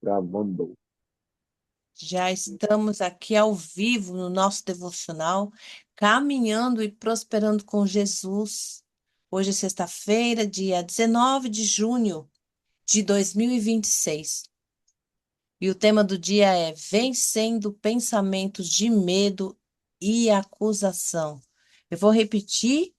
Gravando. Já estamos aqui ao vivo no nosso devocional, caminhando e prosperando com Jesus. Hoje é sexta-feira, dia 19 de junho de 2026. E o tema do dia é Vencendo Pensamentos de Medo e Acusação. Eu vou repetir: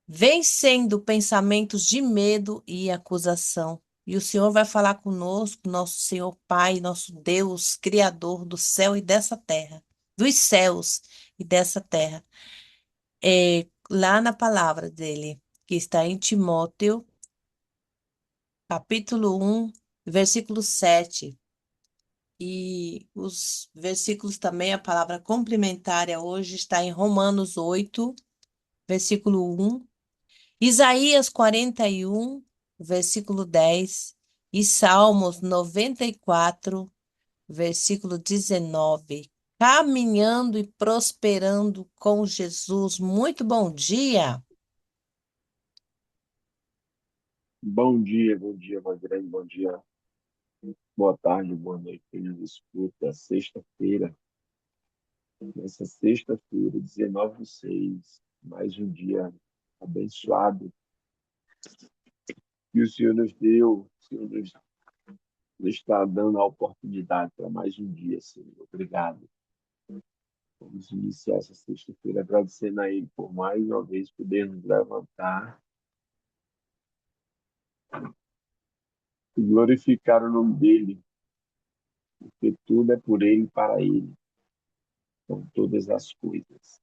Vencendo Pensamentos de Medo e Acusação. E o Senhor vai falar conosco, nosso Senhor Pai, nosso Deus, Criador do céu e dessa terra, dos céus e dessa terra. Lá na palavra dele, que está em Timóteo, capítulo 1, versículo 7. E os versículos também, a palavra complementária hoje está em Romanos 8, versículo 1. Isaías 41, versículo 10 e Salmos 94, versículo 19. Caminhando e prosperando com Jesus. Muito bom dia. Bom dia, Vandrei, bom dia, boa tarde, boa noite, quem nos escuta. Sexta-feira, nessa sexta-feira, 19/6, mais um dia abençoado que o Senhor nos deu, o Senhor nos está dando a oportunidade para mais um dia, Senhor. Obrigado. Vamos iniciar essa sexta-feira agradecendo a Ele por mais uma vez poder nos levantar e glorificar o nome dEle, porque tudo é por Ele e para Ele, com todas as coisas.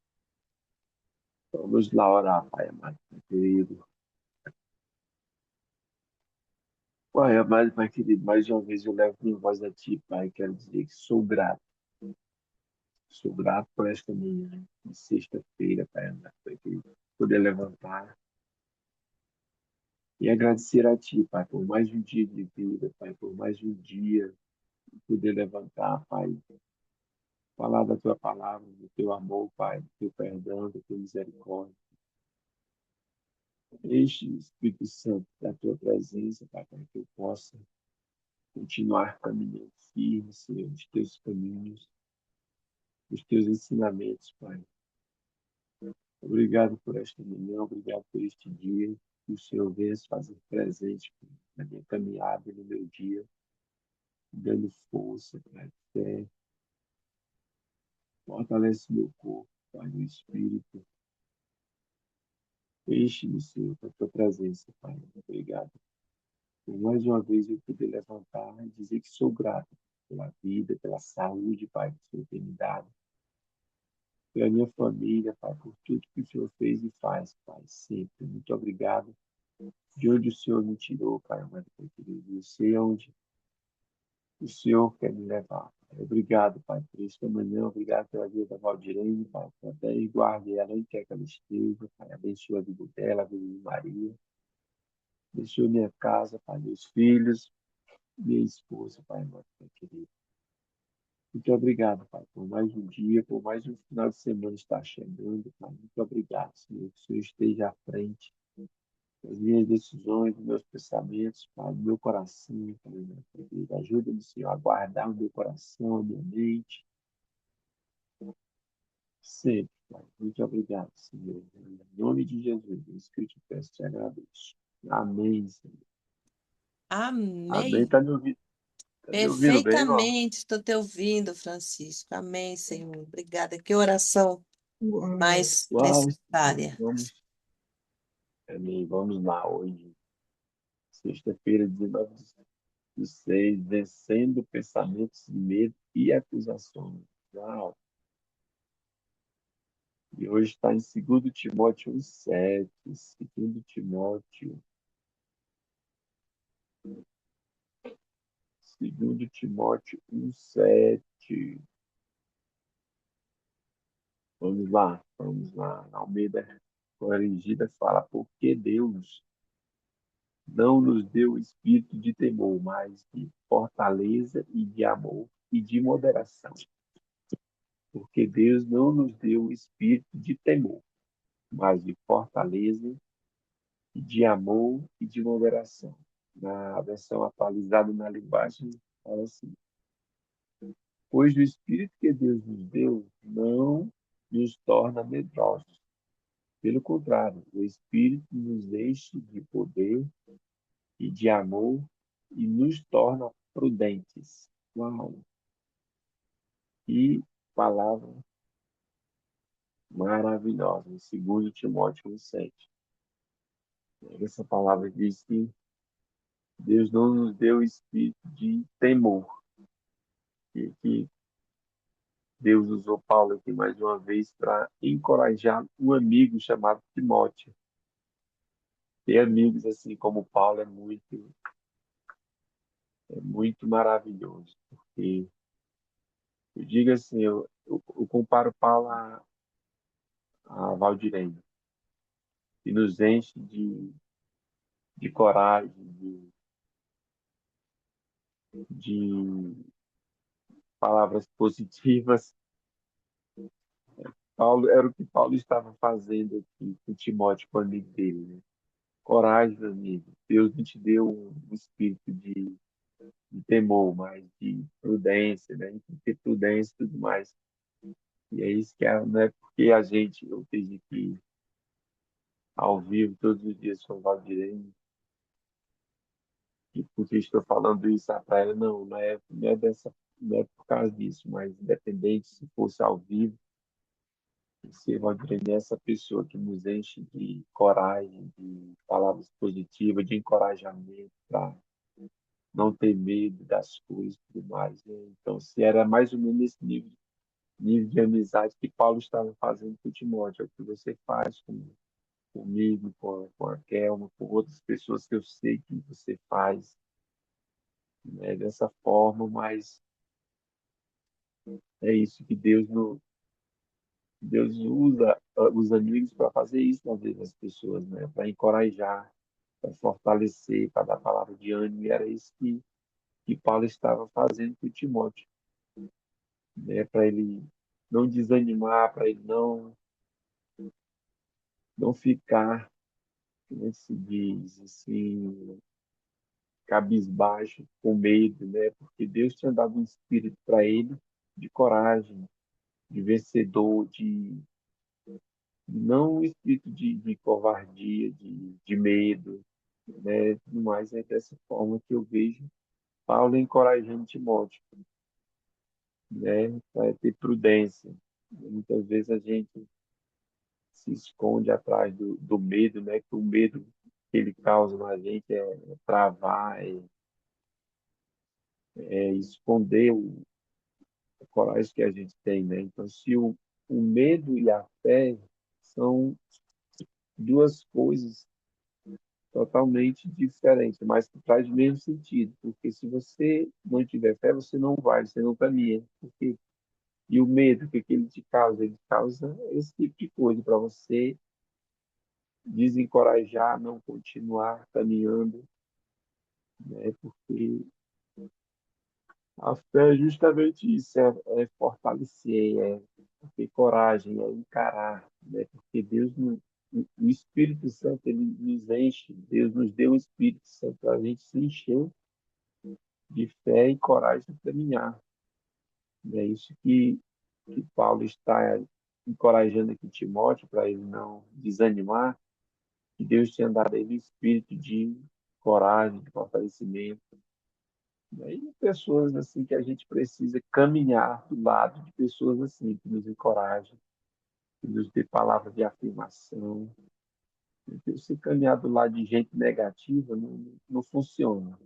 Vamos lá orar, Pai amado, Pai querido. Pai amado, Pai querido, mais uma vez eu levo minha voz a Ti, Pai. Quero dizer que sou grato por esta manhã de sexta-feira, Pai amado, Pai querido. Poder levantar e agradecer a Ti, Pai, por mais um dia de vida, Pai, por mais um dia de poder levantar, Pai. Falar da Tua palavra, do Teu amor, Pai, do Teu perdão, da Tua misericórdia. Enche, Espírito Santo, da Tua presença, Pai, para que eu possa continuar caminhando firme, Senhor, nos teus caminhos, nos teus ensinamentos, Pai. Obrigado por esta manhã, obrigado por este dia, que o Senhor venha se fazer presente na minha caminhada, no meu dia, dando força, Pai, fé, fortalece meu corpo, Pai, meu espírito. Enche-me, Senhor, com a tua presença, Pai. Obrigado por mais uma vez eu poder levantar e dizer que sou grato pela vida, pela saúde, Pai, que o Senhor tem me dado, pela minha família, Pai, por tudo que o Senhor fez e faz, Pai, sempre. Muito obrigado. De onde o Senhor me tirou, Pai amado, Pai querido. Eu sei aonde o Senhor quer me levar. Pai. Obrigado, Pai, por isso amanhã. Obrigado pela vida da Valdirene, Pai. Também guarde ela onde quer que ela esteja, Pai. Abençoa a vida dela, a vida de Maria. Abençoa minha casa, Pai, meus filhos, minha esposa, Pai amado, Pai querido. Muito obrigado, Pai, por mais um dia, por mais um final de semana estar chegando, Pai. Muito obrigado, Senhor, que o Senhor esteja à frente das minhas decisões, dos meus pensamentos, Pai, do meu coração, Pai, meu querido. Ajuda-me, Senhor, a guardar o meu coração, a minha mente, sempre, Pai. Muito obrigado, Senhor. Em nome de Jesus, é isso que eu te peço, te agradeço. Amém, Senhor. Amém. Amém. Tá me ouvindo? Tá me ouvindo bem, irmão? Perfeitamente, estou te ouvindo, Francisco. Amém, Senhor. Obrigada. Que oração mais Uau, necessária. amém. Vamos lá, hoje, sexta-feira, 19/6, vencendo pensamentos de medo e acusações. Uau. E hoje está em 2 Timóteo 1,7. 2 Timóteo 1,7. Vamos lá. Na Almeida Corrigida fala, porque Deus não nos deu espírito de temor, mas de fortaleza e de amor e de moderação. Porque Deus não nos deu espírito de temor, mas de fortaleza e de amor e de moderação. Na versão atualizada na linguagem Fala assim, pois o Espírito que Deus nos deu não nos torna medrosos. Pelo contrário, o Espírito nos enche de poder e de amor e nos torna prudentes. Uau! Que palavra maravilhosa. Em 2 Timóteo 1,7. Essa palavra diz que Deus não nos deu espírito de temor. E que Deus usou Paulo aqui mais uma vez para encorajar um amigo chamado Timóteo. Ter amigos assim como Paulo é muito maravilhoso. Porque eu digo assim, eu comparo Paulo a Valdirene, que nos enche de coragem, de palavras positivas. Paulo, era o que Paulo estava fazendo aqui com Timóteo, com o amigo dele, né? Coragem, meu amigo. Deus não te deu um espírito de temor, mas de prudência, né? Tem que ter prudência e tudo mais. E é isso que não é porque a gente, eu tenho aqui ao vivo todos os dias com o Valdirene, e porque estou falando isso para ela, não é por causa disso, mas independente se fosse ao vivo, você, Valdirene, é essa pessoa que nos enche de coragem, de palavras positivas, de encorajamento para não ter medo das coisas e tudo mais, né? Então, se era mais ou menos nesse nível de amizade que Paulo estava fazendo com Timóteo, é o que você faz comigo, com a Kelma, com outras pessoas que eu sei que você faz, né, dessa forma, mas é isso que Deus usa os amigos para fazer isso na vida das pessoas, né? Para encorajar, para fortalecer, para dar palavra de ânimo. E era isso que Paulo estava fazendo com Timóteo, né? Para ele não desanimar, para ele não ficar, como se diz, assim, cabisbaixo, com medo, né? Porque Deus tinha dado um espírito para ele de coragem, de vencedor, de não um espírito de covardia, de medo, né? Tudo mais é dessa forma que eu vejo Paulo encorajando Timóteo, né? Para ter prudência. Muitas vezes a gente se esconde atrás do medo, né? Que o medo que ele causa na gente é travar, é esconder a coragem que a gente tem, né? Então, se o medo e a fé são duas coisas totalmente diferentes, mas que faz o mesmo sentido, porque se você não tiver fé, você não vai, você não caminha, porque e o medo, o que que ele te causa? Ele causa esse tipo de coisa para você desencorajar, não continuar caminhando, né? Porque a fé é justamente isso, é fortalecer, é ter coragem, é encarar, né? Porque o Espírito Santo, ele nos enche, Deus nos deu o Espírito Santo para a gente se encher de fé e coragem para caminhar. É isso que Paulo está encorajando aqui Timóteo para ele não desanimar, que Deus tinha dado a ele o espírito de coragem, de fortalecimento. E pessoas assim que a gente precisa caminhar do lado de pessoas assim, que nos encorajam, que nos dê palavras de afirmação. Porque se caminhar do lado de gente negativa não funciona,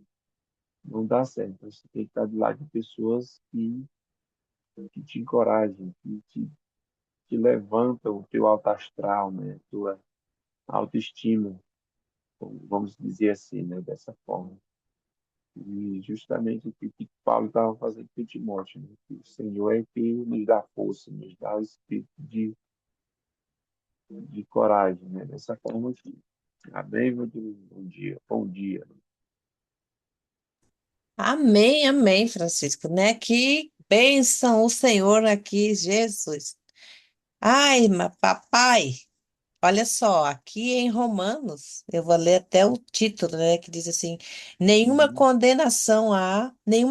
não dá certo. Você tem que estar do lado de pessoas que te encorajam, que levantam o teu alto astral, né? Tua autoestima, vamos dizer assim, né? Dessa forma. E justamente o que Paulo estava fazendo com Timóteo, né? Que o Senhor é que nos dá força, nos dá o espírito de coragem, né? Dessa forma aqui. Amém, meu Deus? Bom dia. Bom dia. Amém, amém, Francisco, né? Que bênção o Senhor aqui, Jesus. Ai, papai. Olha só, aqui em Romanos, eu vou ler até o título, né, que diz assim: Uhum. nenhuma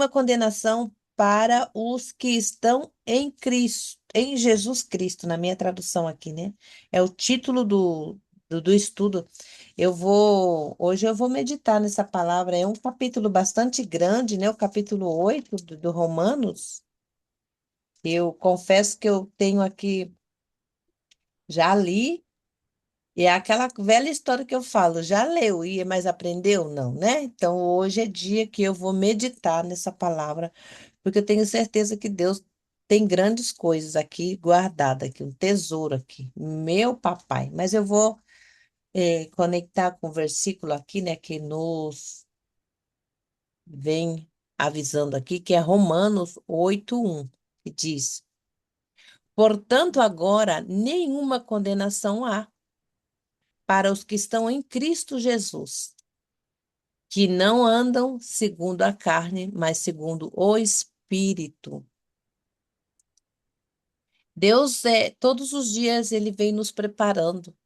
condenação para os que estão em Cristo, em Jesus Cristo, na minha tradução aqui, né? É o título do estudo. Hoje eu vou meditar nessa palavra. É um capítulo bastante grande, né? O capítulo 8 do Romanos. Eu confesso que eu tenho aqui, já li. E é aquela velha história que eu falo, já leu, mas aprendeu? Não, né? Então hoje é dia que eu vou meditar nessa palavra, porque eu tenho certeza que Deus tem grandes coisas aqui guardadas, aqui, um tesouro aqui, meu papai. Mas eu vou conectar com o versículo aqui, né, que nos vem avisando aqui, que é Romanos 8:1, que diz: Portanto, agora nenhuma condenação há para os que estão em Cristo Jesus, que não andam segundo a carne, mas segundo o Espírito. Deus todos os dias ele vem nos preparando,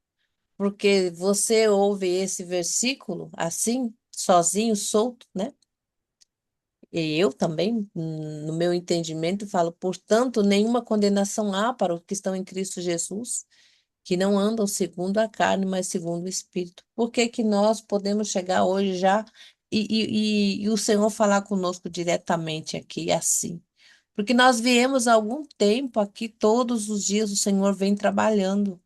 porque você ouve esse versículo assim, sozinho, solto, né? E eu também, no meu entendimento, falo, portanto, nenhuma condenação há para os que estão em Cristo Jesus, que não andam segundo a carne, mas segundo o Espírito. Por que que nós podemos chegar hoje já e o Senhor falar conosco diretamente aqui, assim? Porque nós viemos há algum tempo aqui, todos os dias o Senhor vem trabalhando.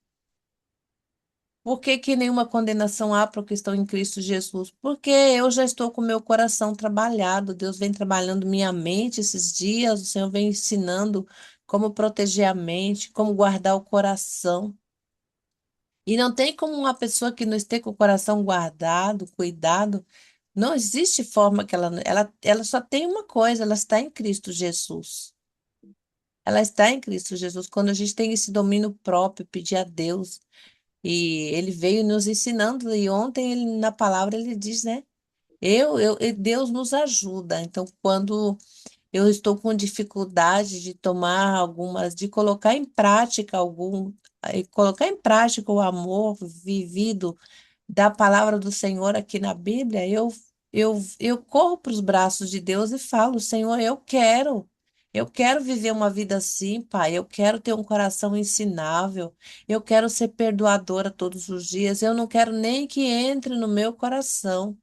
Por que que nenhuma condenação há para o que estão em Cristo Jesus? Porque eu já estou com meu coração trabalhado. Deus vem trabalhando minha mente esses dias. O Senhor vem ensinando como proteger a mente, como guardar o coração. E não tem como uma pessoa que não esteja com o coração guardado, cuidado, não existe forma que ela só tem uma coisa, ela está em Cristo Jesus. Ela está em Cristo Jesus. Quando a gente tem esse domínio próprio, pedir a Deus, e ele veio nos ensinando, e ontem na palavra ele diz, né? Deus nos ajuda. Então, quando eu estou com dificuldade de tomar algumas, de colocar em prática o amor vivido da palavra do Senhor aqui na Bíblia, eu corro para os braços de Deus e falo, Senhor, eu quero viver uma vida assim, Pai, eu quero ter um coração ensinável, eu quero ser perdoadora todos os dias, eu não quero nem que entre no meu coração.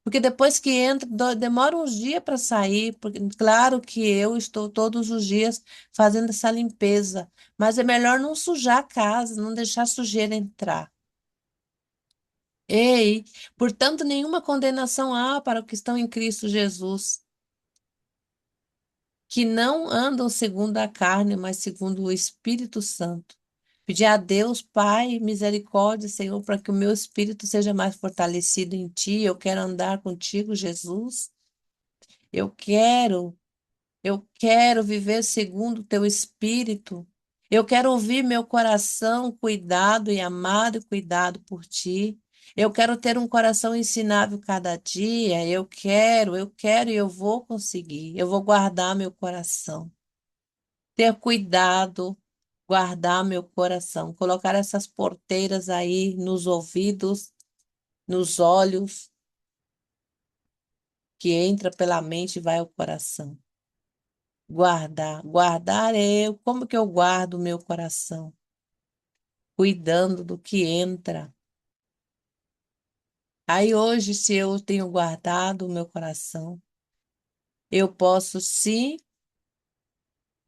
Porque depois que entra, demora uns dias para sair, porque claro que eu estou todos os dias fazendo essa limpeza, mas é melhor não sujar a casa, não deixar a sujeira entrar. Ei, portanto, nenhuma condenação há para os que estão em Cristo Jesus, que não andam segundo a carne, mas segundo o Espírito Santo. Pedir a Deus, Pai, misericórdia, Senhor, para que o meu espírito seja mais fortalecido em Ti. Eu quero andar contigo, Jesus. Eu quero. Eu quero viver segundo o teu espírito. Eu quero ouvir meu coração cuidado e amado e cuidado por ti. Eu quero ter um coração ensinável cada dia. Eu quero e eu vou conseguir. Eu vou guardar meu coração. Ter cuidado, guardar meu coração. Colocar essas porteiras aí nos ouvidos, nos olhos, que entra pela mente e vai ao coração. Guardar como que eu guardo o meu coração? Cuidando do que entra. Aí hoje, se eu tenho guardado o meu coração, eu posso sim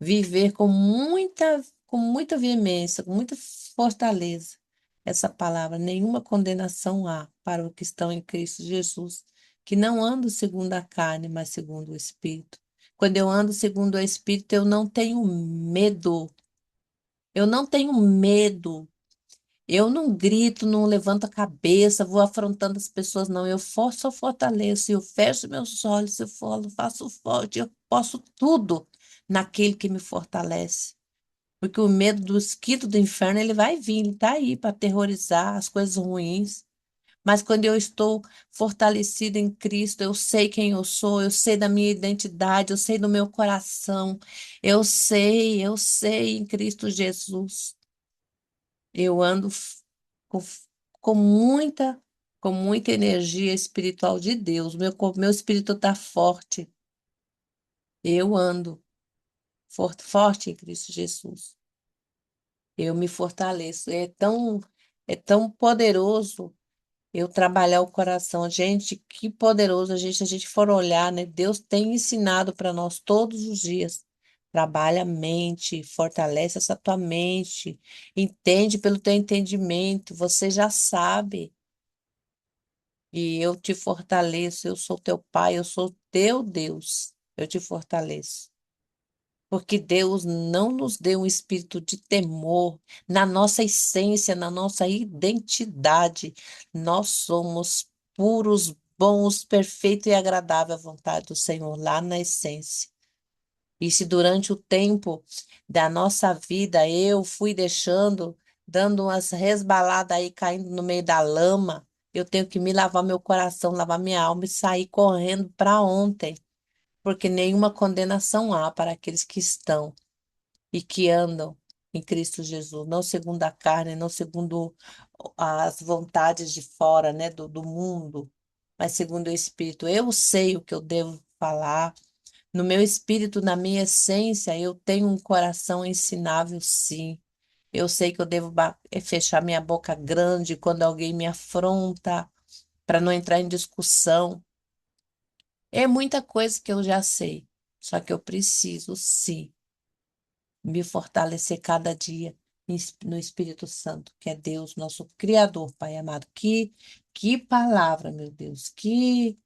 viver com muita veemência, com muita fortaleza. Essa palavra, nenhuma condenação há para os que estão em Cristo Jesus, que não andam segundo a carne, mas segundo o Espírito. Quando eu ando segundo o Espírito, eu não tenho medo. Eu não tenho medo. Eu não grito, não levanto a cabeça, vou afrontando as pessoas, não. Só fortaleço, eu fecho meus olhos, eu falo, faço forte, eu posso tudo naquele que me fortalece. Porque o medo do esquito do inferno, ele vai vir, ele está aí para aterrorizar as coisas ruins. Mas quando eu estou fortalecida em Cristo, eu sei quem eu sei da minha identidade, eu sei do meu coração, eu sei em Cristo Jesus. Eu ando com, com muita, com muita energia espiritual de Deus. Meu espírito está forte. Eu ando forte em Cristo Jesus. Eu me fortaleço. É tão poderoso eu trabalhar o coração. Gente, que poderoso a gente for olhar, né? Deus tem ensinado para nós todos os dias. Trabalha a mente, fortalece essa tua mente, entende pelo teu entendimento, você já sabe. E eu te fortaleço, eu sou teu pai, eu sou teu Deus. Eu te fortaleço. Porque Deus não nos deu um espírito de temor na nossa essência, na nossa identidade. Nós somos puros, bons, perfeito e agradável à vontade do Senhor, lá na essência. E se durante o tempo da nossa vida eu fui deixando, dando umas resbaladas aí, caindo no meio da lama, eu tenho que me lavar meu coração, lavar minha alma e sair correndo para ontem, porque nenhuma condenação há para aqueles que estão e que andam em Cristo Jesus, não segundo a carne, não segundo as vontades de fora, né, do mundo, mas segundo o Espírito. Eu sei o que eu devo falar. No meu espírito, na minha essência, eu tenho um coração ensinável, sim. Eu sei que eu devo fechar minha boca grande quando alguém me afronta, para não entrar em discussão. É muita coisa que eu já sei, só que eu preciso, sim, me fortalecer cada dia no Espírito Santo, que é Deus, nosso Criador, Pai amado. Que palavra, meu Deus, que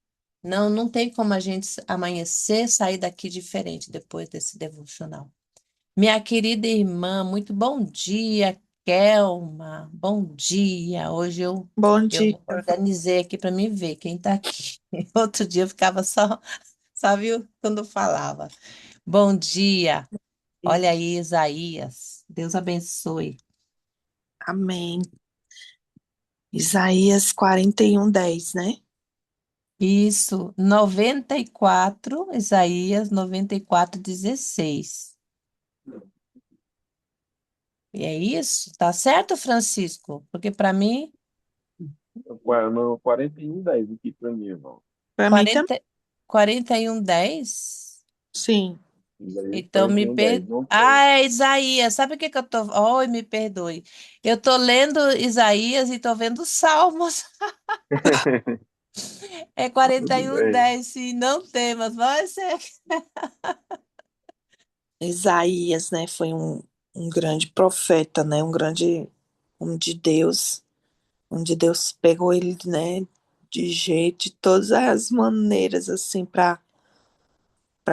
não tem como a gente amanhecer, sair daqui diferente depois desse devocional. Minha querida irmã, muito bom dia, Kelma. Bom dia. Hoje eu Bom dia. eu organizei aqui para me ver quem está aqui. Outro dia eu ficava só viu quando falava. Bom dia. Olha aí, Isaías. Deus abençoe. Amém. Isaías 41:10, né? Isso, 94, Isaías 94:16. E é isso? Tá certo, Francisco? Porque para mim, No 41:10 aqui para mim, irmão. Para mim também, 40, 41:10. sim. Isaías Então quarenta me e um dez per... não tem. Ah, é Isaías. Sabe o que que eu tô. Oh, me perdoe. Eu tô lendo Isaías e tô vendo Salmos. É quarenta Tudo e um bem. dez, sim, não tem, mas vai ser. Isaías, né, foi um grande profeta, né? Um grande homem de Deus, onde Deus pegou ele, né, de jeito, de todas as maneiras, assim, para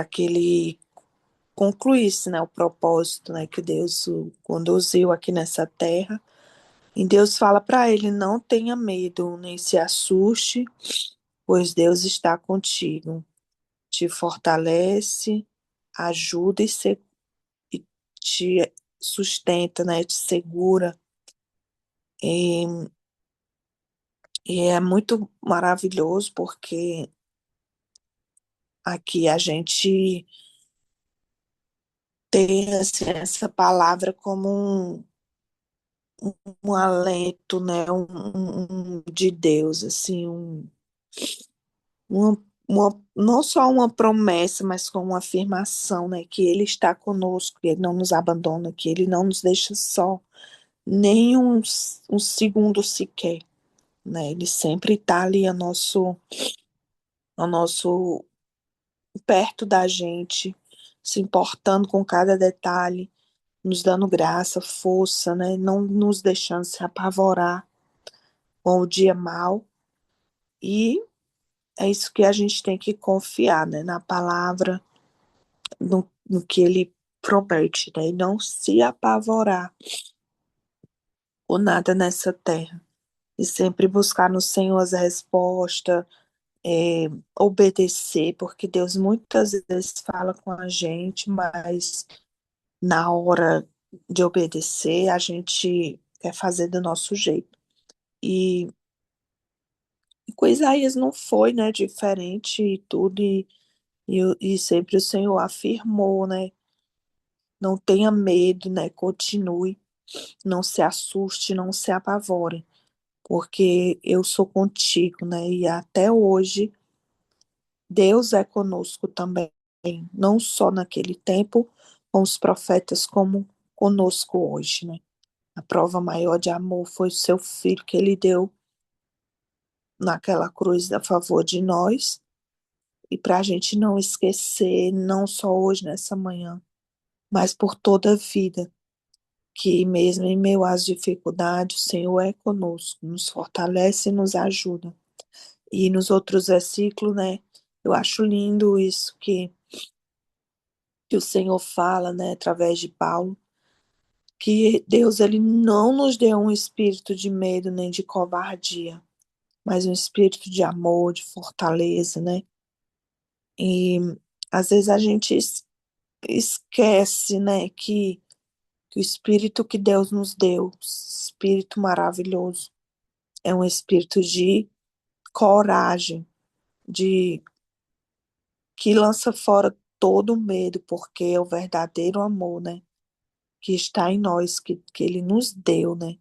que ele concluísse, né, o propósito, né, que Deus o conduziu aqui nessa terra. E Deus fala para ele: não tenha medo, nem se assuste, pois Deus está contigo. Te fortalece, ajuda e te sustenta, né? Te segura. E, e é muito maravilhoso porque aqui a gente tem assim, essa palavra como um alento, né? De Deus, assim, não só uma promessa, mas como uma afirmação, né? Que Ele está conosco, que Ele não nos abandona, que Ele não nos deixa só, nem um segundo sequer, né? Ele sempre está ali ao nosso, perto da gente, se importando com cada detalhe, nos dando graça, força, né? Não nos deixando se apavorar com o dia mal. E é isso que a gente tem que confiar, né? Na palavra, no que ele promete, né? E não se apavorar por nada nessa terra. E sempre buscar no Senhor as respostas, obedecer, porque Deus muitas vezes fala com a gente, mas na hora de obedecer, a gente quer fazer do nosso jeito. E, e com Isaías não foi, né, diferente e tudo, e sempre o Senhor afirmou, né, não tenha medo, né, continue, não se assuste, não se apavore, porque eu sou contigo, né? E até hoje Deus é conosco também, não só naquele tempo com os profetas, como conosco hoje, né? A prova maior de amor foi o seu filho que ele deu naquela cruz a favor de nós, e para a gente não esquecer, não só hoje, nessa manhã, mas por toda a vida, que mesmo em meio às dificuldades, o Senhor é conosco, nos fortalece e nos ajuda. E nos outros versículos, né, eu acho lindo isso que o Senhor fala, né, através de Paulo, que Deus ele não nos deu um espírito de medo nem de covardia, mas um espírito de amor, de fortaleza, né? E às vezes a gente esquece, né, que o espírito que Deus nos deu, espírito maravilhoso, é um espírito de coragem, de que lança fora todo medo, porque é o verdadeiro amor, né, que está em nós, que ele nos deu, né,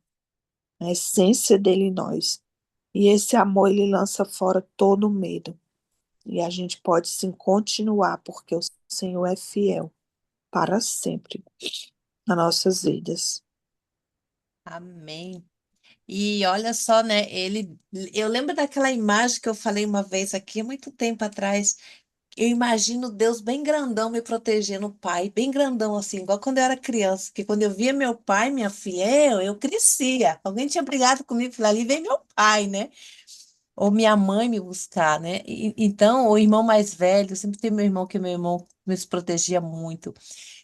a essência dele em nós. E esse amor, ele lança fora todo medo. E a gente pode sim continuar, porque o Senhor é fiel para sempre nas nossas vidas. Amém. E olha só, né? Eu lembro daquela imagem que eu falei uma vez aqui, há muito tempo atrás. Eu imagino Deus bem grandão me protegendo, o pai, bem grandão assim, igual quando eu era criança, que quando eu via meu pai, minha filha, eu crescia. Alguém tinha brigado comigo, falei, ali vem meu pai, né? Ou minha mãe me buscar, né? Então, o irmão mais velho, sempre tem meu irmão, que meu irmão me protegia muito.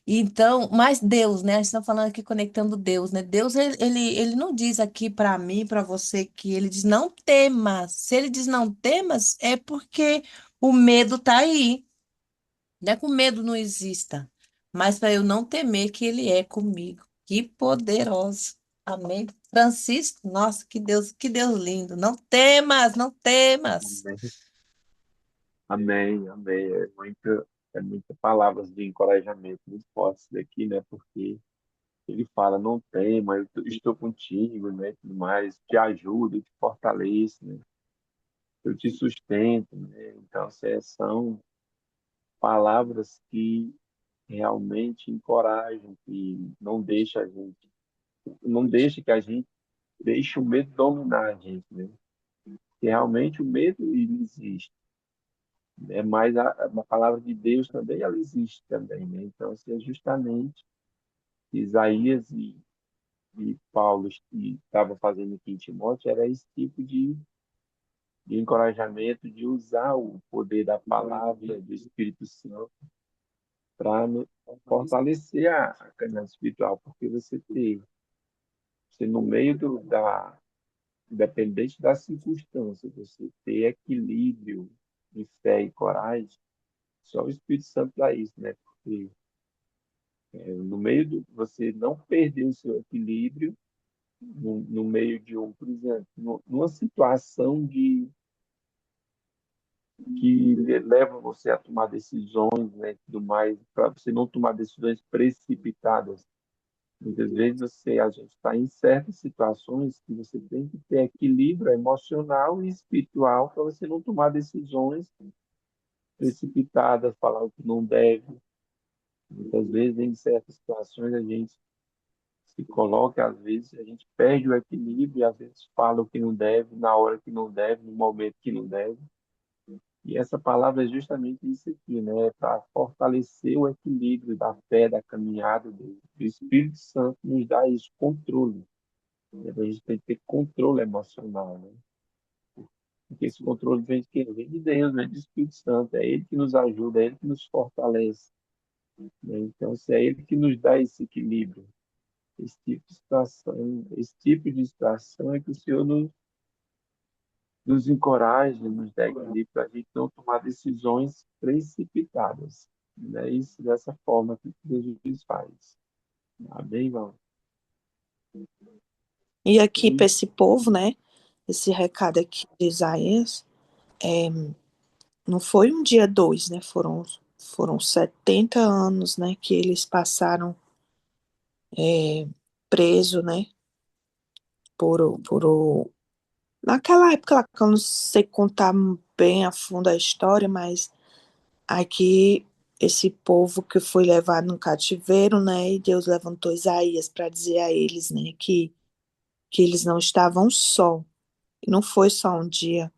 Então, mas Deus, né? A gente está falando aqui conectando Deus, né? Deus, ele não diz aqui para mim, para você, que ele diz não temas. Se ele diz não temas, é porque o medo tá aí. Não é que o medo não exista, mas para eu não temer que ele é comigo. Que poderoso. Amém. Francisco, nossa, que Deus lindo. Não temas, não temas. Amém, amém, amém. É muita palavras de encorajamento muito fortes daqui, né? Porque ele fala, não tema, estou contigo, né? Tudo mais, te ajudo, te fortaleço, né? Eu te sustento, né? Então, são palavras que realmente encorajam, que não deixa que a gente deixe o medo dominar a gente, né? Que realmente o medo ele existe, né? Mas a palavra de Deus também ela existe também, né? Então, assim, é justamente Isaías e Paulo estavam fazendo aqui em Timóteo era esse tipo de encorajamento, de usar o poder da palavra do Espírito Santo para fortalecer a caminhada espiritual, porque você no meio independente das circunstâncias, você ter equilíbrio de fé e coragem, só o Espírito Santo dá isso, né? Porque no meio você não perder o seu equilíbrio, no meio de por exemplo, numa situação que leva você a tomar decisões, né, tudo mais, para você não tomar decisões precipitadas. Muitas vezes a gente está em certas situações que você tem que ter equilíbrio emocional e espiritual para você não tomar decisões precipitadas, falar o que não deve. Muitas vezes, em certas situações, a gente se coloca, às vezes, a gente perde o equilíbrio e às vezes fala o que não deve, na hora que não deve, no momento que não deve. E essa palavra é justamente isso aqui, né? Para fortalecer o equilíbrio da fé, da caminhada dele. O Espírito Santo nos dá esse controle. Né? A gente tem que ter controle emocional, né? Porque esse controle vem de quem? Vem de Deus, vem do Espírito Santo. É Ele que nos ajuda, é Ele que nos fortalece. Né? Então, se é Ele que nos dá esse equilíbrio, esse tipo de situação é que o Senhor nos encoraja, nos dá equilíbrio para a gente não tomar decisões precipitadas. É isso dessa forma que Jesus faz. Amém, irmão? E aqui para E esse povo, né? Esse recado aqui de Isaías, não foi um dia, dois, né? Foram 70 anos, né? Que eles passaram preso, né? Por Naquela época lá, que eu não sei contar bem a fundo a história, mas aqui esse povo que foi levado no cativeiro, né? E Deus levantou Isaías para dizer a eles, né, que eles não estavam só. E não foi só um dia,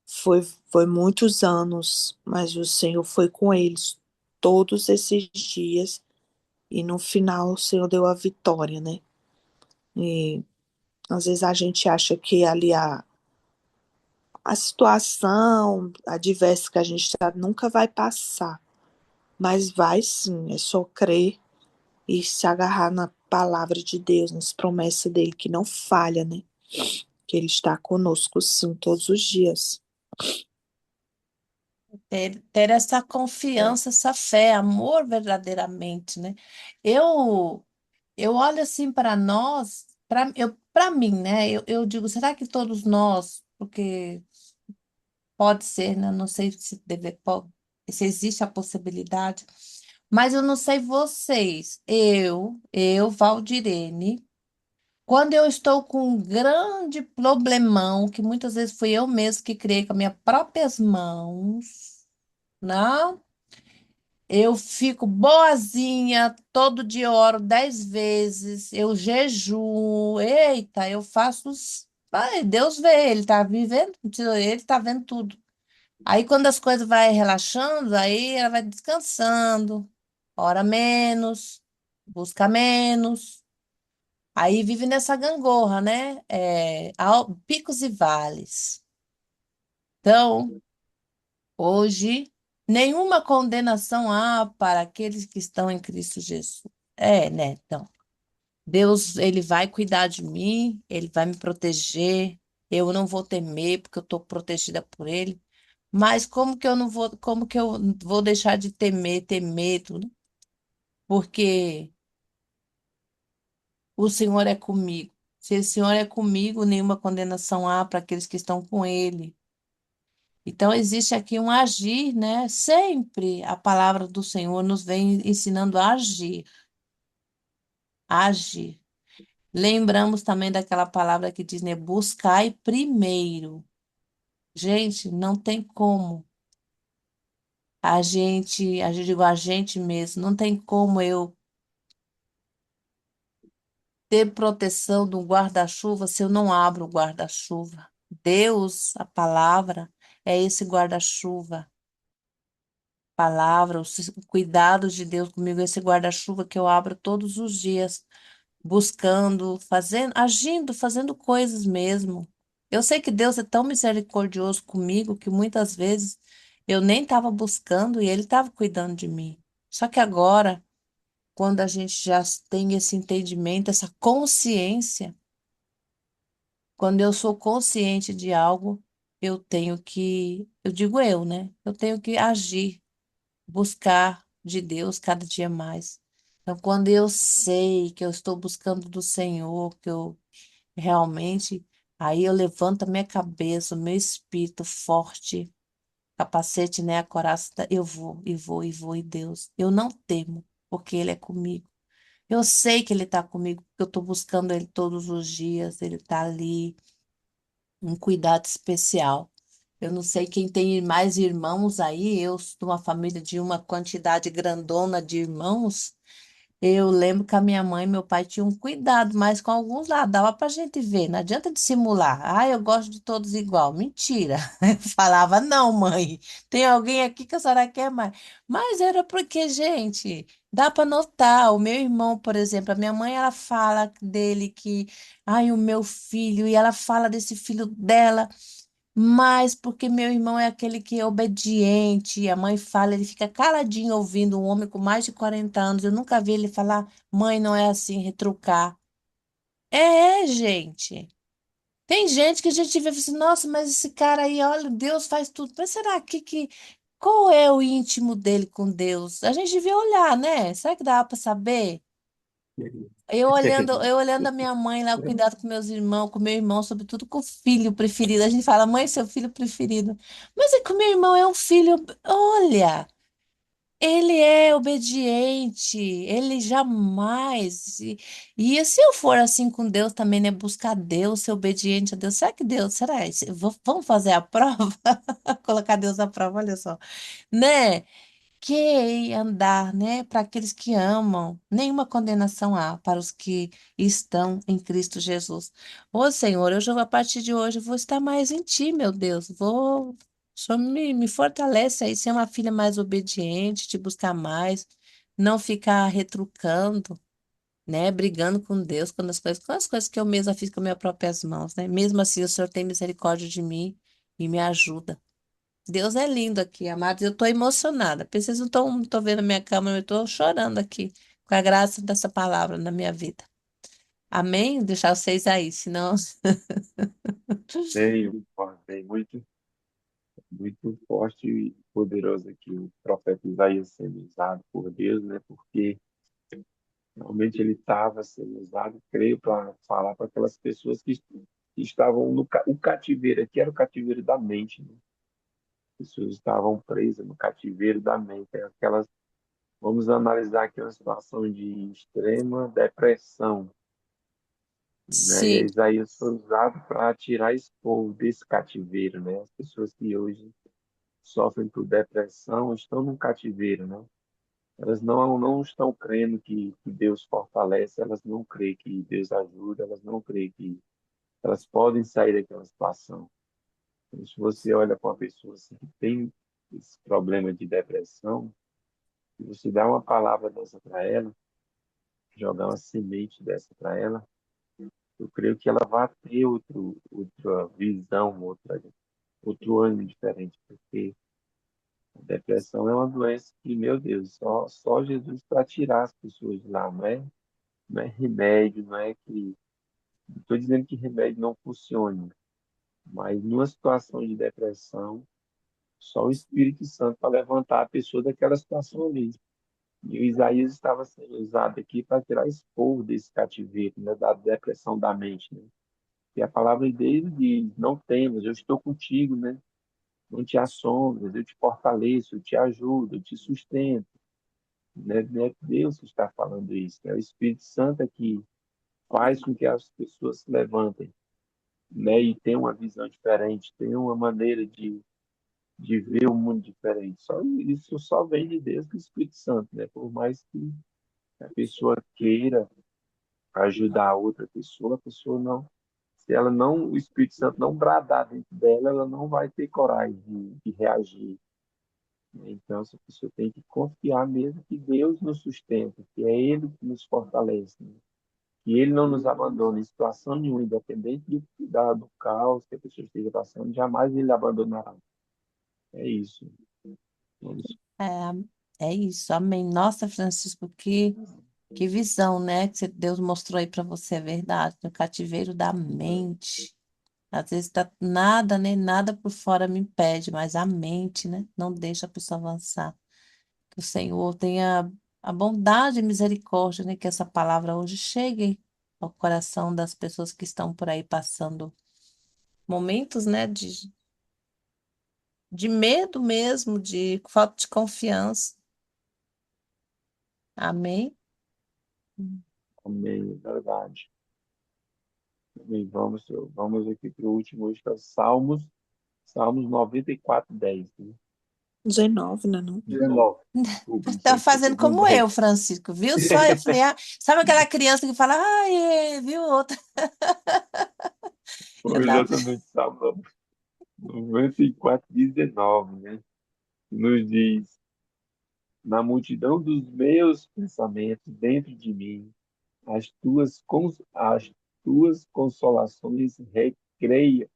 foi muitos anos, mas o Senhor foi com eles todos esses dias e no final o Senhor deu a vitória, né? E às vezes a gente acha que ali a situação adversa que a gente está nunca vai passar, mas vai sim, é só crer e se agarrar na palavra de Deus, nas promessas dele que não falha, né? Que ele está conosco sim todos os dias. Ter essa confiança, essa fé, amor verdadeiramente, né? Eu, eu olho assim para nós, para mim, né? Eu digo, será que todos nós, porque pode ser, né? Não sei se existe a possibilidade, mas eu não sei vocês. Valdirene, quando eu estou com um grande problemão, que muitas vezes fui eu mesmo que criei com as minhas próprias mãos, não? Eu fico boazinha, todo dia eu oro 10 vezes, eu jejuo, eita, eu faço os... Ai, Deus vê, ele tá vivendo, ele tá vendo tudo. Aí quando as coisas vai relaxando, aí ela vai descansando, ora menos, busca menos, aí vive nessa gangorra, né? Picos e vales. Então, hoje, nenhuma condenação há para aqueles que estão em Cristo Jesus. É, né? Então, Deus, ele vai cuidar de mim, ele vai me proteger. Eu não vou temer, porque eu estou protegida por ele. Mas como que eu vou deixar de temer, ter medo, né? Porque o Senhor é comigo. Se o Senhor é comigo, nenhuma condenação há para aqueles que estão com ele. Então, existe aqui um agir, né? Sempre a palavra do Senhor nos vem ensinando a agir, a agir. Lembramos também daquela palavra que diz, né? Buscai primeiro. Gente, não tem como a gente mesmo, não tem como eu ter proteção de um guarda-chuva se eu não abro o guarda-chuva. Deus, a palavra, é esse guarda-chuva. Palavra, o cuidado de Deus comigo, esse guarda-chuva que eu abro todos os dias, buscando, fazendo, agindo, fazendo coisas mesmo. Eu sei que Deus é tão misericordioso comigo que muitas vezes eu nem estava buscando e Ele estava cuidando de mim. Só que agora, quando a gente já tem esse entendimento, essa consciência, quando eu sou consciente de algo, eu digo eu, né? Eu tenho que agir, buscar de Deus cada dia mais. Então, quando eu sei que eu estou buscando do Senhor, que eu realmente, aí eu levanto a minha cabeça, o meu espírito forte, capacete, né, a coraça, eu vou, e vou, e vou, e Deus. Eu não temo, porque Ele é comigo. Eu sei que Ele está comigo, porque eu estou buscando Ele todos os dias, Ele está ali, um cuidado especial. Eu não sei quem tem mais irmãos aí, eu sou de uma família de uma quantidade grandona de irmãos. Eu lembro que a minha mãe e meu pai tinham um cuidado, mas com alguns lá dava pra gente ver, não adianta dissimular. Ah, eu gosto de todos igual. Mentira. Eu falava, não, mãe, tem alguém aqui que a senhora quer mais. Mas era porque, gente, dá para notar. O meu irmão, por exemplo, a minha mãe, ela fala dele que, ai, o meu filho, e ela fala desse filho dela. Mas porque meu irmão é aquele que é obediente, a mãe fala, ele fica caladinho ouvindo um homem com mais de 40 anos. Eu nunca vi ele falar, mãe, não é assim, retrucar. Gente. Tem gente que a gente vê e fala assim, nossa, mas esse cara aí, olha, Deus faz tudo. Mas será qual é o íntimo dele com Deus? A gente devia olhar, né? Será que dá para saber? Eu olhando a minha mãe lá, o cuidado com meus irmãos, com meu irmão, sobretudo com o filho preferido. A gente fala, mãe, seu filho preferido. Mas é que o meu irmão é um filho, olha, Ele é obediente, ele jamais. E se eu for assim com Deus também, né? Buscar Deus, ser obediente a Deus, será que Deus, será? Vamos fazer a prova? Colocar Deus à prova, olha só. Né? Que andar, né, para aqueles que amam, nenhuma condenação há para os que estão em Cristo Jesus. Ô Senhor, a partir de hoje, eu vou estar mais em Ti, meu Deus. O Senhor me fortalece aí, ser uma filha mais obediente, te buscar mais, não ficar retrucando, né, brigando com Deus com as coisas que eu mesma fiz com minhas próprias mãos, né? Mesmo assim, o Senhor tem misericórdia de mim e me ajuda. Deus é lindo aqui, amados. Eu estou emocionada. Vocês não estão vendo a minha câmera, eu estou chorando aqui com a graça dessa palavra na minha vida. Amém? Deixar vocês aí, senão. Tem muito, muito forte e poderoso aqui o profeta Isaías sendo usado por Deus, né? Porque realmente ele estava sendo usado, creio, para falar para aquelas pessoas que estavam o cativeiro, aqui era o cativeiro da mente, né? As pessoas estavam presas no cativeiro da mente, aquelas. Vamos analisar aqui uma situação de extrema depressão, né? E Sim, Isaías foi usado para tirar esse povo desse cativeiro, né? As pessoas que hoje sofrem por depressão estão num cativeiro, né? Elas não estão crendo que Deus fortalece, elas não creem que Deus ajuda, elas não creem que elas podem sair daquela situação. Então, se você olha para uma pessoa assim, que tem esse problema de depressão, e você dá uma palavra dessa para ela, jogar uma semente dessa para ela, eu creio que ela vai ter outra visão, outro ânimo diferente, porque a depressão é uma doença que, meu Deus, só Jesus para tirar as pessoas de lá, não é remédio, não é que. Não estou dizendo que remédio não funcione, mas numa situação de depressão, só o Espírito Santo para levantar a pessoa daquela situação ali. E o Isaías estava sendo usado aqui para tirar esse povo desse cativeiro, né, da depressão da mente, né? E a palavra dele diz: não temas, eu estou contigo, né? Não te assombres, eu te fortaleço, eu te ajudo, eu te sustento. Né? Não é Deus que está falando isso, é o Espírito Santo que faz com que as pessoas se levantem, né? E tenham uma visão diferente, tenham uma maneira de ver o mundo diferente. Isso só vem de Deus, do Espírito Santo, né? Por mais que a pessoa queira ajudar a outra pessoa, a pessoa não. Se ela não, o Espírito Santo não bradar dentro dela, ela não vai ter coragem de reagir. Né? Então, essa pessoa tem que confiar mesmo que Deus nos sustenta, que é Ele que nos fortalece, né? Que Ele não nos abandona em situação nenhuma, independente do caos que a pessoa esteja passando, jamais Ele abandonará. É isso. Vamos. é isso. Amém. Nossa, Francisco, que visão, né? Deus mostrou aí para você, é verdade. No cativeiro da mente. Às vezes tá nada, né? Nada por fora me impede, mas a mente, né? Não deixa a pessoa avançar. Que o Senhor tenha a bondade e misericórdia, né? Que essa palavra hoje chegue ao coração das pessoas que estão por aí passando momentos, né? De medo mesmo, de falta de confiança. Amém? Amém, é verdade. Amém. Vamos aqui para o último, hoje, que é o Salmos 94:10. Né? 19, né, não? 19. Desculpa, não Tá sei porque eu fazendo estou com como eu, 10. Francisco, viu? Só eu falei, ah, sabe aquela criança que fala, ah, é, viu? Outra. Eu Foi tava... exatamente Salmo 94:19, né? Nos diz: na multidão dos meus pensamentos dentro de mim, as tuas consolações recrearão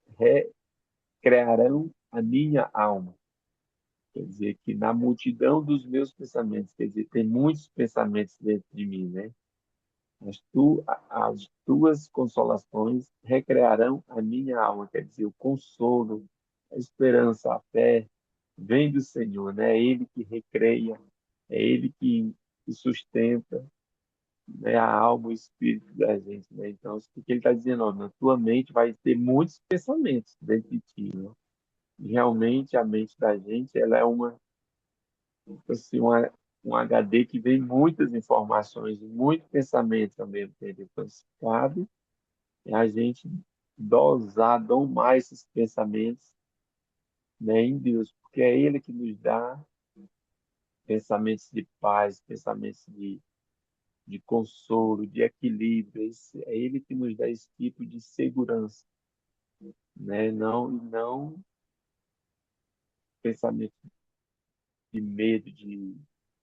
a minha alma. Quer dizer que na multidão dos meus pensamentos, quer dizer, tem muitos pensamentos dentro de mim, né? As tuas consolações recrearão a minha alma, quer dizer, o consolo, a esperança, a fé, vem do Senhor, né? É Ele que recreia, é Ele que sustenta, né, a alma, o espírito da gente, né? Então, o que ele está dizendo? Ó, na tua mente vai ter muitos pensamentos dentro de ti, né? Realmente, a mente da gente, ela é uma assim, um HD que vem muitas informações, muitos pensamentos ao mesmo tempo. Então, cabe a gente domar esses pensamentos, né, em Deus, porque é Ele que nos dá pensamentos de paz, pensamentos de consolo, de equilíbrio. É Ele que nos dá esse tipo de segurança, né? Não pensamento de medo, de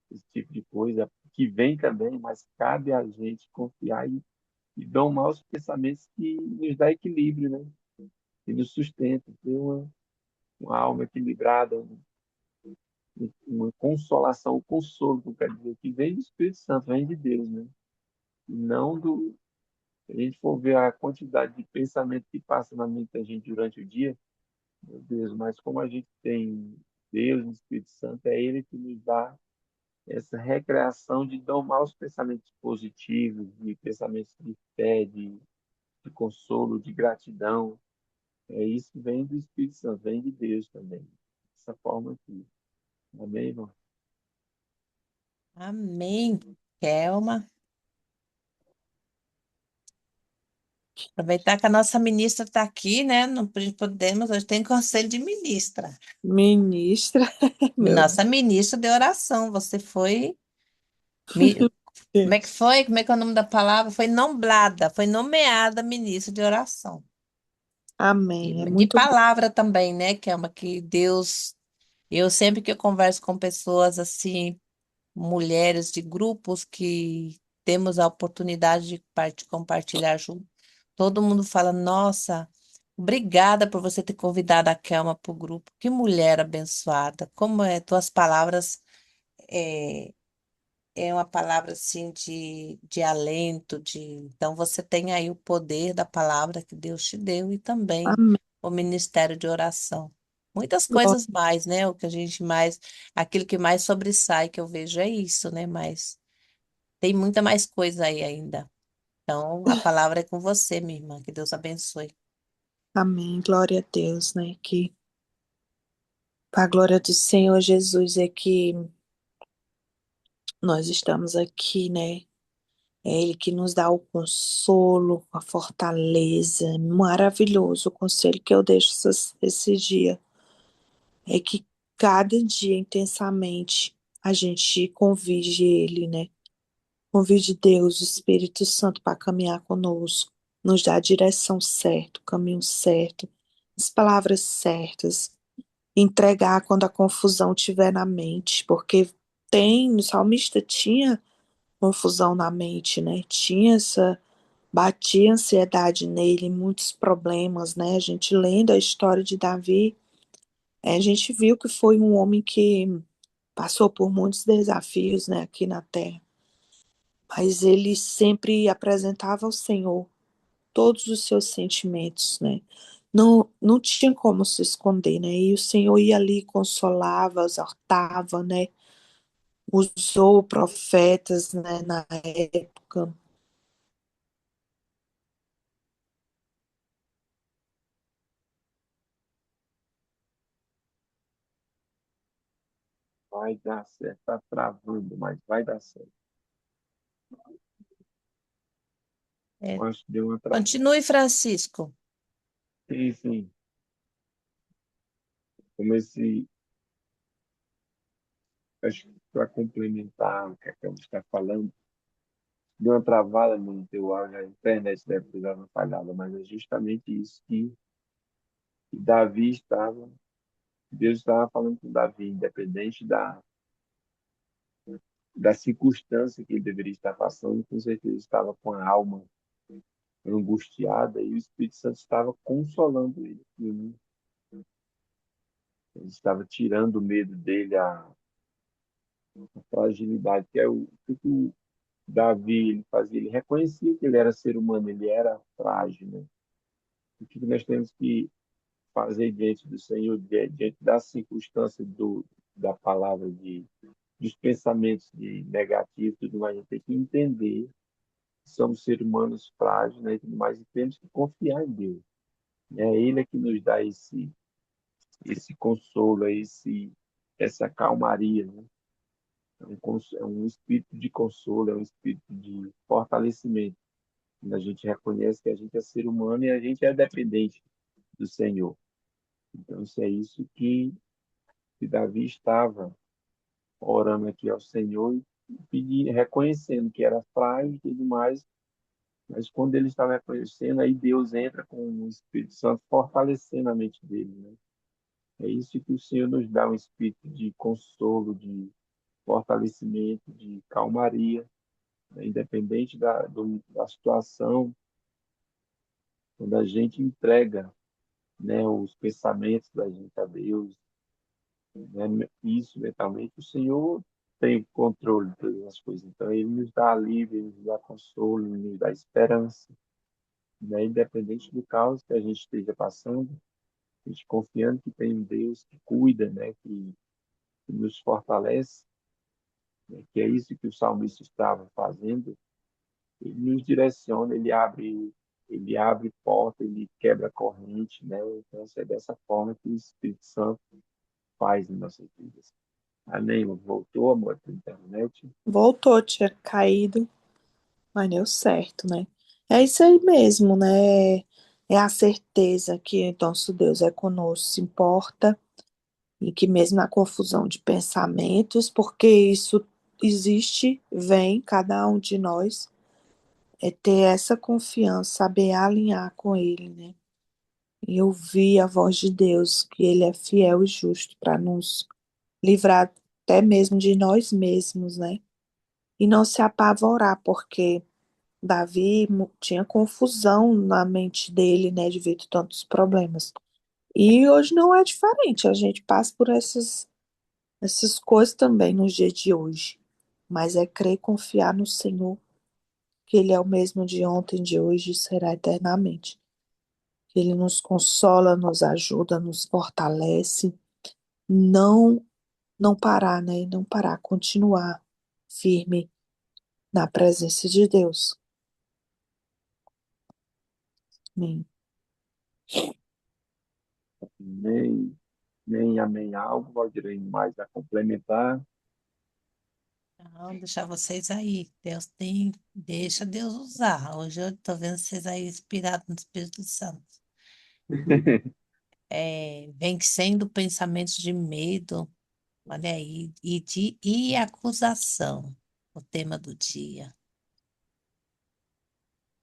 esse tipo de coisa, que vem também, mas cabe a gente confiar e domar os pensamentos que nos dá equilíbrio, né? Que nos sustenta, ter uma alma equilibrada, uma consolação, um consolo, que eu quero dizer, que vem do Espírito Santo, vem de Deus, né? E não do. Se a gente for ver a quantidade de pensamento que passa na mente da gente durante o dia, meu Deus, mas como a gente tem Deus, o Espírito Santo, é Ele que nos dá essa recreação de domar os pensamentos positivos, de pensamentos de fé, de consolo, de gratidão. É isso que vem do Espírito Santo, vem de Deus também. Dessa forma aqui. Amém, irmão? Amém. Kelma. Aproveitar que a nossa ministra está aqui, né? Não podemos, hoje tem conselho de ministra. Ministra, meu Nossa ministra de oração, você foi. Como é que Deus. foi? Como é que é o nome da palavra? Foi nombrada, foi nomeada ministra de oração. Amém. É De muito bom. palavra também, né, Kelma? Que Deus. Eu sempre que eu converso com pessoas assim, mulheres de grupos que temos a oportunidade de compartilhar junto, todo mundo fala: Nossa, obrigada por você ter convidado a Kelma para o grupo. Que mulher abençoada. Como é, tuas palavras é, é uma palavra assim de alento, então você tem aí o poder da palavra que Deus te deu e também Amém. o ministério de oração. Muitas Glória, coisas mais, né? O que a gente mais, aquilo que mais sobressai que eu vejo é isso, né? Mas tem muita mais coisa aí ainda. Então, a palavra é com você, minha irmã. Que Deus abençoe. amém. Glória a Deus, né? Que para a glória do Senhor Jesus é que nós estamos aqui, né? É Ele que nos dá o consolo, a fortaleza. É maravilhoso o conselho que eu deixo esse dia. É que cada dia intensamente a gente convide Ele, né? Convide Deus, o Espírito Santo, para caminhar conosco, nos dar a direção certa, o caminho certo, as palavras certas, entregar quando a confusão estiver na mente, porque o salmista tinha confusão na mente, né? Batia ansiedade nele, muitos problemas, né? A gente lendo a história de Davi, a gente viu que foi um homem que passou por muitos desafios, né, aqui na terra, mas ele sempre apresentava ao Senhor todos os seus sentimentos, né? Não tinha como se esconder, né? E o Senhor ia ali, consolava, exortava, né? Usou profetas, né, na época. Vai dar certo. Está travando, mas vai dar certo. É, Eu acho que deu uma travada. continue, Francisco. Sim, sim. Como esse, acho que para complementar o que a Câmara está falando, deu uma travada no teu áudio, a internet deve ter dado uma falhada, mas é justamente isso que Davi estava, Deus estava falando com Davi, independente da circunstância que ele deveria estar passando, com certeza estava com a alma angustiada e o Espírito Santo estava consolando ele. Ele estava tirando o medo dele, a fragilidade, que é o que o Davi ele fazia. Ele reconhecia que ele era ser humano, ele era frágil, né? O que nós temos que fazer diante do Senhor, diante da circunstância da palavra, dos pensamentos negativos, tudo mais, a gente tem que entender que somos seres humanos frágeis, né, e tudo mais, e temos que confiar em Deus. É Ele é que nos dá esse consolo, essa calmaria, né? É um espírito de consolo, é um espírito de fortalecimento. Quando a gente reconhece que a gente é ser humano e a gente é dependente do Senhor. Então, isso é isso que Davi estava orando aqui ao Senhor e pedindo, reconhecendo que era frágil e tudo mais, mas quando ele estava reconhecendo, aí Deus entra com o Espírito Santo fortalecendo a mente dele, né? É isso que o Senhor nos dá, um espírito de consolo, de fortalecimento, de calmaria, né? Independente da situação, quando a gente entrega, né, os pensamentos da gente a Deus, né, isso mentalmente, o Senhor tem o controle de todas as coisas. Então, Ele nos dá alívio, Ele nos dá consolo, Ele nos dá esperança, né, independente do caos que a gente esteja passando, a gente confiando que tem um Deus que cuida, né, que nos fortalece, né, que é isso que o salmista estava fazendo. Ele nos direciona, ele abre porta, ele quebra corrente, né? Então, é dessa forma que o Espírito Santo faz em nossas vidas. Amém. Voltou, amor, para a internet? Voltou, tinha caído, mas deu certo, né? É isso aí mesmo, né? É a certeza que nosso Deus é conosco, se importa, e que mesmo na confusão de pensamentos, porque isso existe, vem, cada um de nós, é ter essa confiança, saber alinhar com Ele, né? E ouvir a voz de Deus, que Ele é fiel e justo para nos livrar até mesmo de nós mesmos, né? E não se apavorar, porque Davi tinha confusão na mente dele, né, devido a tantos problemas. E hoje não é diferente, a gente passa por essas coisas também nos dias de hoje. Mas é crer e confiar no Senhor, que Ele é o mesmo de ontem, de hoje e será eternamente. Que Ele nos consola, nos ajuda, nos fortalece. Não, não parar, né? Não parar, continuar firme na presença de Deus. Amém. Nem, nem amém algo, Valdirei, mais a complementar. Não, deixar vocês aí. Deixa Deus usar. Hoje eu estou vendo vocês aí inspirados no Espírito Santo. Vencendo pensamentos de medo, olha aí, e acusação, o tema do dia.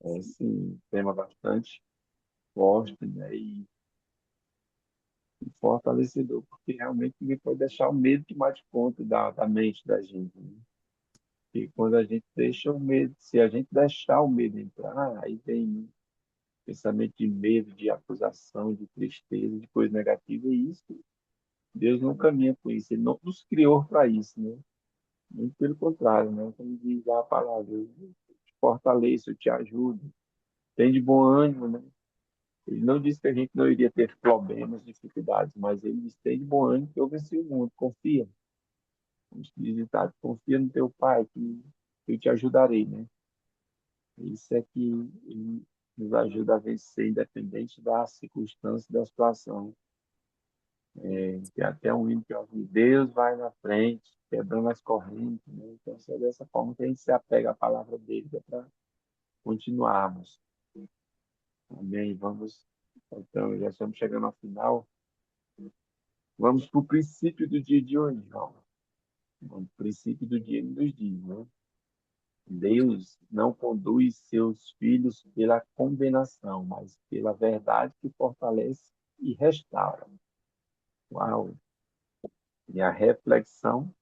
É, sim, um tema bastante forte, né, e fortalecedor, porque realmente ninguém pode deixar o medo tomar de conta da mente da gente, né? E quando a gente deixa o medo, se a gente deixar o medo entrar, aí vem pensamento de medo, de acusação, de tristeza, de coisa negativa, e isso, Deus não caminha com isso, Ele não nos criou para isso, né? Muito pelo contrário, né? Como diz a palavra, eu te fortaleço, eu te ajudo, tem de bom ânimo, né? Ele não disse que a gente não iria ter problemas, dificuldades, mas ele disse, tem de bom ânimo que eu venci o mundo, confia. Como diz, tá? Confia no teu Pai, que eu te ajudarei, né? Isso é que ele nos ajuda a vencer, independente da circunstância, da situação. Tem até um hino que eu ouvi, Deus vai na frente, quebrando as correntes, né? Então, é dessa forma que a gente se apega à palavra dele, para continuarmos. Amém. Então, já estamos chegando ao final. Vamos para o princípio do dia de hoje, João. O princípio do dia nos diz, né? Deus não conduz seus filhos pela condenação, mas pela verdade que fortalece e restaura. Uau! E a reflexão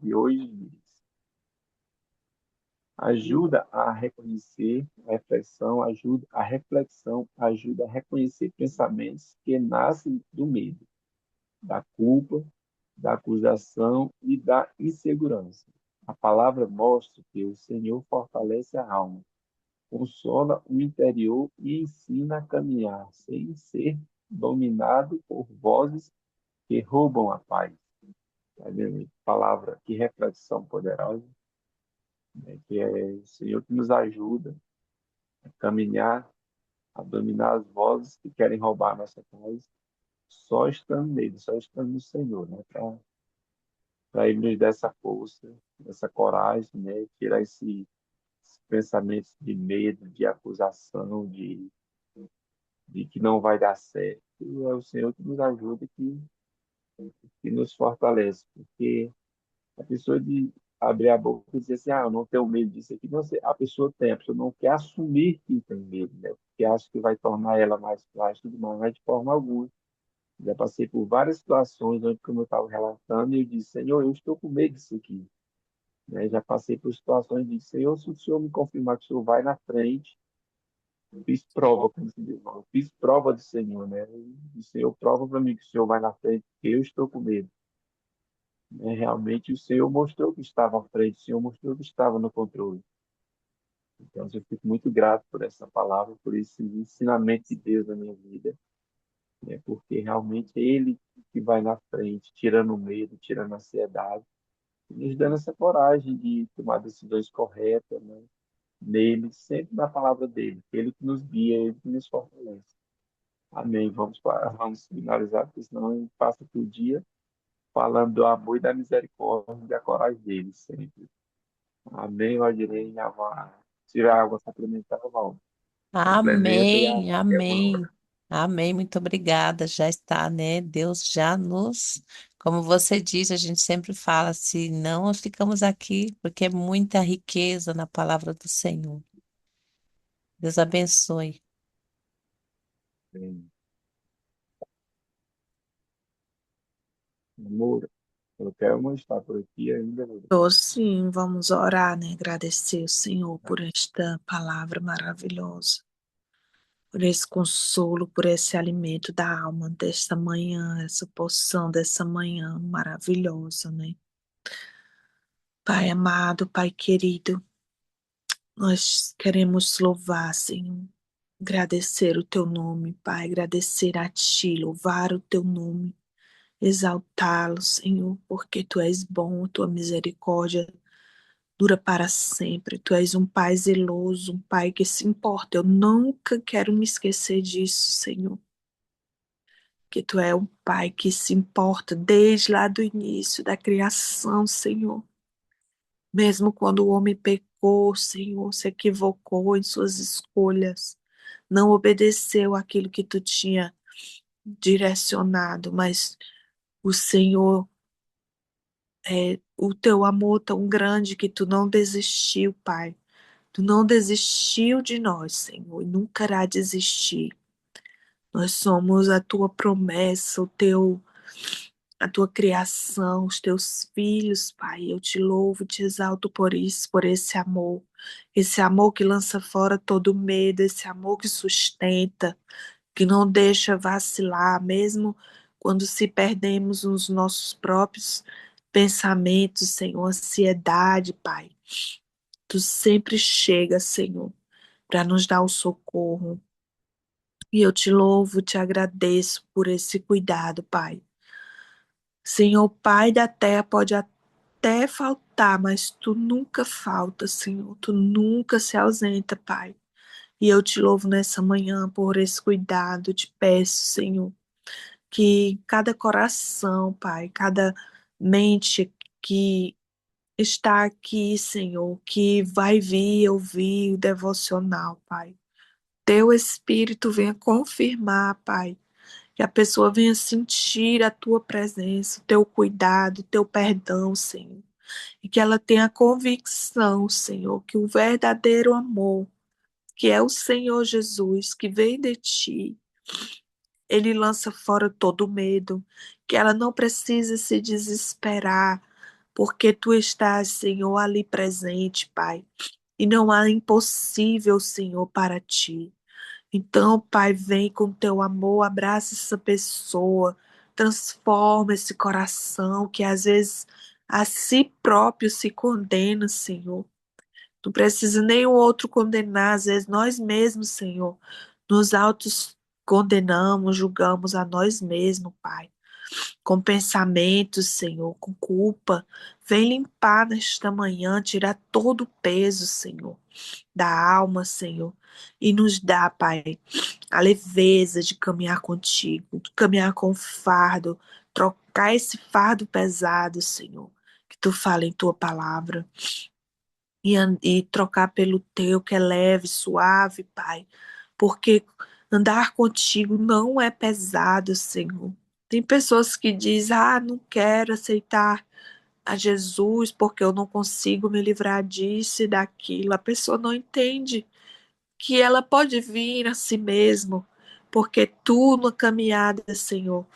de hoje diz, ajuda a reconhecer, a ajuda a reconhecer pensamentos que nascem do medo, da culpa, da acusação e da insegurança. A palavra mostra que o Senhor fortalece a alma, consola o interior e ensina a caminhar sem ser dominado por vozes que roubam a paz. Tá vendo? Palavra, que reflexão poderosa, né? Que é o Senhor que nos ajuda a caminhar, a dominar as vozes que querem roubar a nossa paz, só estando nele, só estando no Senhor, né? para Ele nos dar essa força, essa coragem, né? Tirar esses pensamentos de medo, de acusação, de que não vai dar certo. E é o Senhor que nos ajuda, que nos fortalece, porque a pessoa de abrir a boca e dizer assim, eu não tenho medo disso aqui, não, a pessoa tem, a pessoa não quer assumir que tem medo, né? Porque acha que vai tornar ela mais frágil, e tudo mais, mas de forma alguma. Já passei por várias situações onde, como eu estava relatando, eu disse, Senhor, eu estou com medo disso aqui. Né? Já passei por situações de, Senhor, se o Senhor me confirmar que o Senhor vai na frente, eu fiz prova, como se diz, irmão. Eu fiz prova do Senhor, né? E o Senhor prova para mim que o Senhor vai na frente, porque eu estou com medo. Né? Realmente o Senhor mostrou que estava à frente, o Senhor mostrou que estava no controle. Então, eu fico muito grato por essa palavra, por esse ensinamento de Deus na minha vida, né? Porque realmente é Ele que vai na frente, tirando o medo, tirando a ansiedade, e nos dando essa coragem de tomar decisões corretas, né? Nele, sempre na palavra dele. Ele que nos guia, ele que nos fortalece. Amém. Vamos finalizar, porque senão a gente passa o dia falando do amor e da misericórdia e da coragem dele sempre. Amém, Valdirei. Se tiver água suplementar, vamos. Complementa e a Amém, é bom. amém, amém. Muito obrigada. Já está, né? Deus já nos, como você diz, a gente sempre fala, se não nós ficamos aqui, porque é muita riqueza na palavra do Senhor. Deus abençoe. Amém. Amor, eu quero estar por aqui ainda, Lula. Então, sim, vamos orar, né? Agradecer o Senhor por esta palavra maravilhosa, por esse consolo, por esse alimento da alma desta manhã, essa porção dessa manhã maravilhosa, né? Pai amado, Pai querido, nós queremos louvar, Senhor, agradecer o teu nome, Pai, agradecer a ti, louvar o teu nome, exaltá-lo, Senhor, porque tu és bom, tua misericórdia dura para sempre. Tu és um pai zeloso, um pai que se importa. Eu nunca quero me esquecer disso, Senhor. Que tu é um pai que se importa desde lá do início da criação, Senhor. Mesmo quando o homem pecou, Senhor, se equivocou em suas escolhas, não obedeceu aquilo que tu tinha direcionado, mas o Senhor é o teu amor tão grande que tu não desistiu, Pai. Tu não desistiu de nós, Senhor, e nunca irá desistir. Nós somos a tua promessa, a tua criação, os teus filhos, Pai. Eu te louvo, te exalto por isso, por esse amor que lança fora todo medo, esse amor que sustenta, que não deixa vacilar, mesmo quando se perdemos nos nossos próprios pensamentos, Senhor, ansiedade, Pai. Tu sempre chega, Senhor, para nos dar o socorro. E eu te louvo, te agradeço por esse cuidado, Pai. Senhor, Pai da terra, pode até faltar, mas tu nunca falta, Senhor. Tu nunca se ausenta, Pai. E eu te louvo nessa manhã por esse cuidado. Te peço, Senhor, que cada coração, Pai, cada mente que está aqui, Senhor, que vai vir ouvir o devocional, Pai. Teu Espírito venha confirmar, Pai, que a pessoa venha sentir a tua presença, o teu cuidado, o teu perdão, Senhor. E que ela tenha convicção, Senhor, que o verdadeiro amor, que é o Senhor Jesus, que vem de ti, ele lança fora todo medo, que ela não precisa se desesperar, porque tu estás, Senhor, ali presente, Pai. E não há impossível, Senhor, para ti. Então, Pai, vem com teu amor, abraça essa pessoa, transforma esse coração que às vezes a si próprio se condena, Senhor. Não precisa nem o outro condenar, às vezes nós mesmos, Senhor, nos autos condenamos, julgamos a nós mesmos, Pai, com pensamentos, Senhor, com culpa. Vem limpar nesta manhã, tirar todo o peso, Senhor, da alma, Senhor, e nos dá, Pai, a leveza de caminhar contigo, de caminhar com o fardo, trocar esse fardo pesado, Senhor, que tu fala em tua palavra e trocar pelo teu que é leve, suave, Pai, porque andar contigo não é pesado, Senhor. Tem pessoas que dizem, não quero aceitar a Jesus porque eu não consigo me livrar disso e daquilo. A pessoa não entende que ela pode vir a si mesmo, porque tu, na caminhada, Senhor,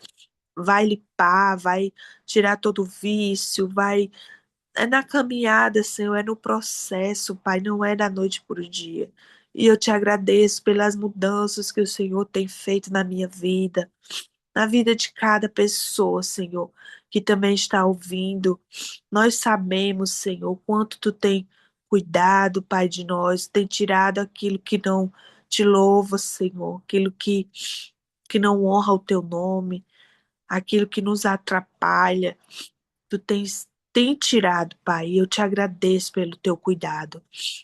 vai limpar, vai tirar todo o vício, vai. É na caminhada, Senhor, é no processo, Pai, não é da noite para o dia. E eu te agradeço pelas mudanças que o Senhor tem feito na minha vida, na vida de cada pessoa, Senhor, que também está ouvindo. Nós sabemos, Senhor, o quanto tu tem cuidado, Pai, de nós, tem tirado aquilo que não te louva, Senhor, aquilo que não honra o teu nome, aquilo que nos atrapalha. Tu tem tirado, Pai, e eu te agradeço pelo teu cuidado.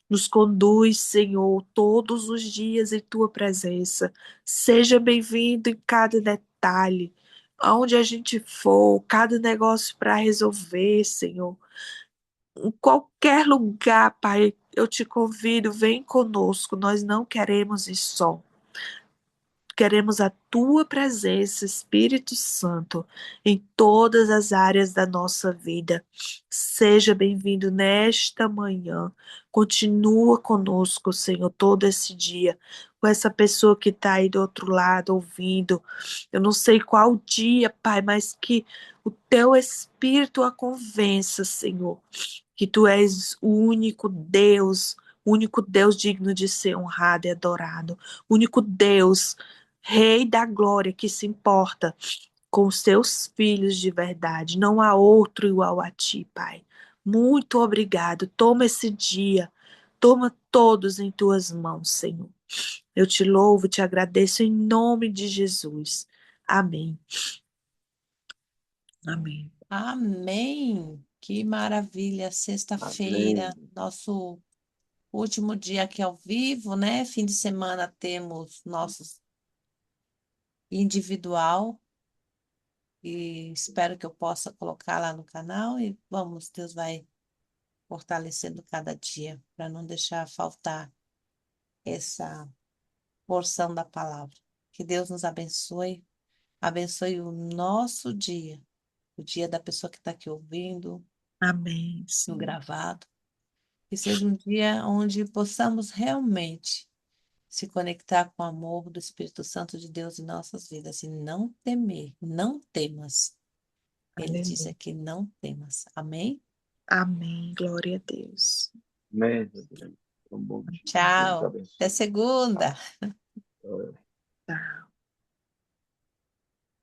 Nos conduz, Senhor, todos os dias em tua presença. Seja bem-vindo em cada detalhe, aonde a gente for, cada negócio para resolver, Senhor. Em qualquer lugar, Pai, eu te convido, vem conosco. Nós não queremos ir só. Queremos a tua presença, Espírito Santo, em todas as áreas da nossa vida. Seja bem-vindo nesta manhã. Continua conosco, Senhor, todo esse dia, com essa pessoa que está aí do outro lado ouvindo. Eu não sei qual dia, Pai, mas que o teu Espírito a convença, Senhor, que tu és o único Deus digno de ser honrado e adorado, o único Deus, Rei da glória, que se importa com os teus filhos de verdade. Não há outro igual a ti, Pai. Muito obrigado. Toma esse dia, toma todos em tuas mãos, Senhor. Eu te louvo, te agradeço em nome de Jesus. Amém. Amém. Amém. Que maravilha. Sexta-feira, Amém. nosso último dia aqui ao vivo, né? Fim de semana temos nossos individual e espero que eu possa colocar lá no canal e vamos, Deus vai fortalecendo cada dia para não deixar faltar essa porção da palavra. Que Deus nos abençoe, abençoe o nosso dia, o dia da pessoa que está aqui ouvindo, Amém, no Senhor. gravado. Que seja um dia onde possamos realmente se conectar com o amor do Espírito Santo de Deus em nossas vidas e não temer, não temas. Ele diz Aleluia. aqui, não temas. Amém? Amém. Glória a Deus. Amém. Um bom dia. Deus Tchau. Até abençoe. segunda. Tá.